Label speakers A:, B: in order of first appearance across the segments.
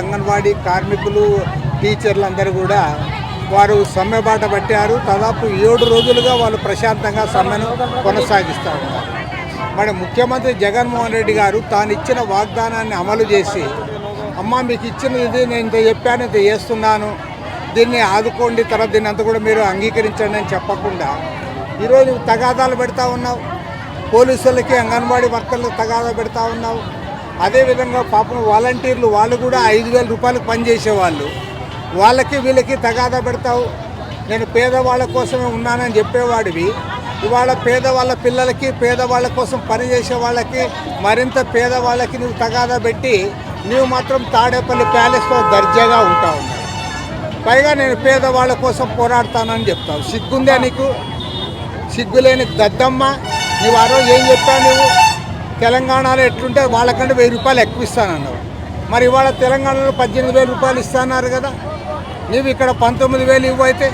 A: అంగన్వాడీ కార్మికులు టీచర్లు అందరూ కూడా వారు సమ్మె బాట పట్టారు. దాదాపు 7 రోజులుగా వాళ్ళు ప్రశాంతంగా సమ్మెను కొనసాగిస్తూ ఉన్నారు. మరి ముఖ్యమంత్రి జగన్మోహన్ రెడ్డి గారు తాను ఇచ్చిన వాగ్దానాన్ని అమలు చేసి, అమ్మ మీకు ఇచ్చినది నేను ఇంత చెప్పాను, ఇంత చేస్తున్నాను, దీన్ని ఆదుకోండి, తర్వాత దీన్ని అంతా కూడా మీరు అంగీకరించండి అని చెప్పకుండా ఈరోజు తగాదాలు పెడతా ఉన్నావు. పోలీసులకి అంగన్వాడీ వర్కర్లకు తగాదా పెడతా ఉన్నావు. అదేవిధంగా పాపం వాలంటీర్లు వాళ్ళు కూడా 5,000 రూపాయలకు పనిచేసేవాళ్ళు, వాళ్ళకి వీళ్ళకి తగాదా పెడతావు. నేను పేదవాళ్ళ కోసమే ఉన్నానని చెప్పేవాడివి, ఇవాళ పేదవాళ్ళ పిల్లలకి పేదవాళ్ళ కోసం పనిచేసే వాళ్ళకి మరింత పేదవాళ్ళకి నువ్వు తగాదా పెట్టి నువ్వు మాత్రం తాడేపల్లి ప్యాలెస్లో దర్జాగా ఉంటావు. పైగా నేను పేదవాళ్ళ కోసం పోరాడతానని చెప్తావు. సిగ్గుందా నీకు? సిగ్గులేని దద్దమ్మ. నువ్వు ఆ రోజు ఏం చెప్పావు? నువ్వు తెలంగాణలో ఎట్లుంటే వాళ్ళకంటే 1000 రూపాయలు ఎక్కువ ఇస్తానన్నావు. మరి ఇవాళ తెలంగాణలో 18,000 రూపాయలు ఇస్తాన్నారు కదా. నువ్వు ఇక్కడ 19,000 ఇవ్వైతే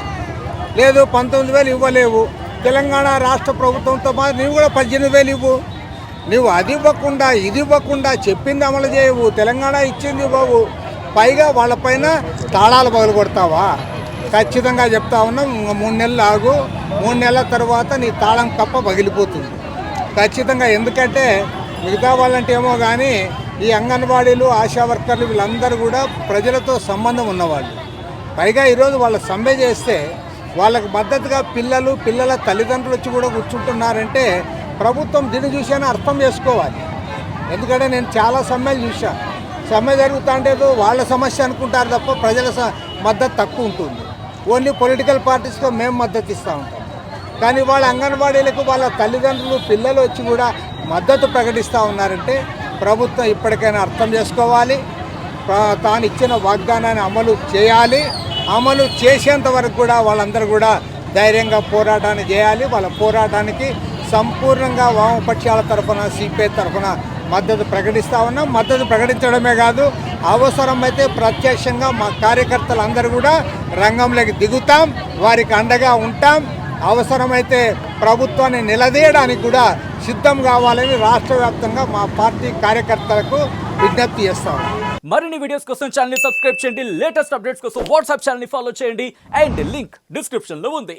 A: లేదు, 19,000 ఇవ్వలేవు. తెలంగాణ రాష్ట్ర ప్రభుత్వంతో మాత్రం నువ్వు కూడా 18,000 ఇవ్వు. నువ్వు అది ఇవ్వకుండా ఇది ఇవ్వకుండా చెప్పింది అమలు చేయవు, తెలంగాణ ఇచ్చింది ఇవ్వవు, పైగా వాళ్ళపైన తాళాలు పగలు కొడతావా? ఖచ్చితంగా చెప్తా ఉన్నాం, 3 నెలలు ఆగు, 3 నెలల తర్వాత నీ తాళం కప్ప పగిలిపోతుంది ఖచ్చితంగా. ఎందుకంటే మిగతా వాళ్ళంటే ఏమో కానీ ఈ అంగన్వాడీలు ఆశా వర్కర్లు వీళ్ళందరూ కూడా ప్రజలతో సంబంధం ఉన్నవాళ్ళు. పైగా ఈరోజు వాళ్ళ సమ్మె చేస్తే వాళ్ళకు మద్దతుగా పిల్లల తల్లిదండ్రులు వచ్చి కూడా కూర్చుంటున్నారంటే ప్రభుత్వం దీన్ని చూసానే అర్థం చేసుకోవాలి. ఎందుకంటే నేను చాలా సమ్మెలు చూశాను. సమ్మె జరుగుతూ అంటే వాళ్ళ సమస్య అనుకుంటారు తప్ప ప్రజల మద్దతు తక్కువ ఉంటుంది. ఓన్లీ పొలిటికల్ పార్టీస్తో మేము మద్దతు ఇస్తూ ఉంటాం. కానీ వాళ్ళ అంగన్వాడీలకు వాళ్ళ తల్లిదండ్రులు పిల్లలు వచ్చి కూడా మద్దతు ప్రకటిస్తూ ఉన్నారంటే ప్రభుత్వం ఇప్పటికైనా అర్థం చేసుకోవాలి. తాను ఇచ్చిన వాగ్దానాన్ని అమలు చేయాలి. అమలు చేసేంత వరకు కూడా వాళ్ళందరూ కూడా ధైర్యంగా పోరాటాన్ని చేయాలి. వాళ్ళ పోరాటానికి సంపూర్ణంగా వామపక్షాల తరఫున సిపిఐ తరఫున మద్దతు ప్రకటిస్తూ ఉన్నాం. మద్దతు ప్రకటించడమే కాదు, అవసరమైతే ప్రత్యక్షంగా మా కార్యకర్తలు అందరూ కూడా రంగంలోకి దిగుతాం, వారికి అండగా ఉంటాం. అవసరమైతే ప్రభుత్వాన్ని నిలదీయడానికి కూడా సిద్ధం కావాలని రాష్ట్ర వ్యాప్తంగా మా పార్టీ కార్యకర్తలకు విజ్ఞప్తి చేస్తాం.
B: మరిన్ని వీడియోస్ కోసం ఛానల్ ని సబ్స్క్రైబ్ చేయండి. లేటెస్ట్ అప్డేట్స్ కోసం వాట్సాప్ ఛానల్ ని ఫాలో చేయండి. అండ్ లింక్ డిస్క్రిప్షన్ లో ఉంది.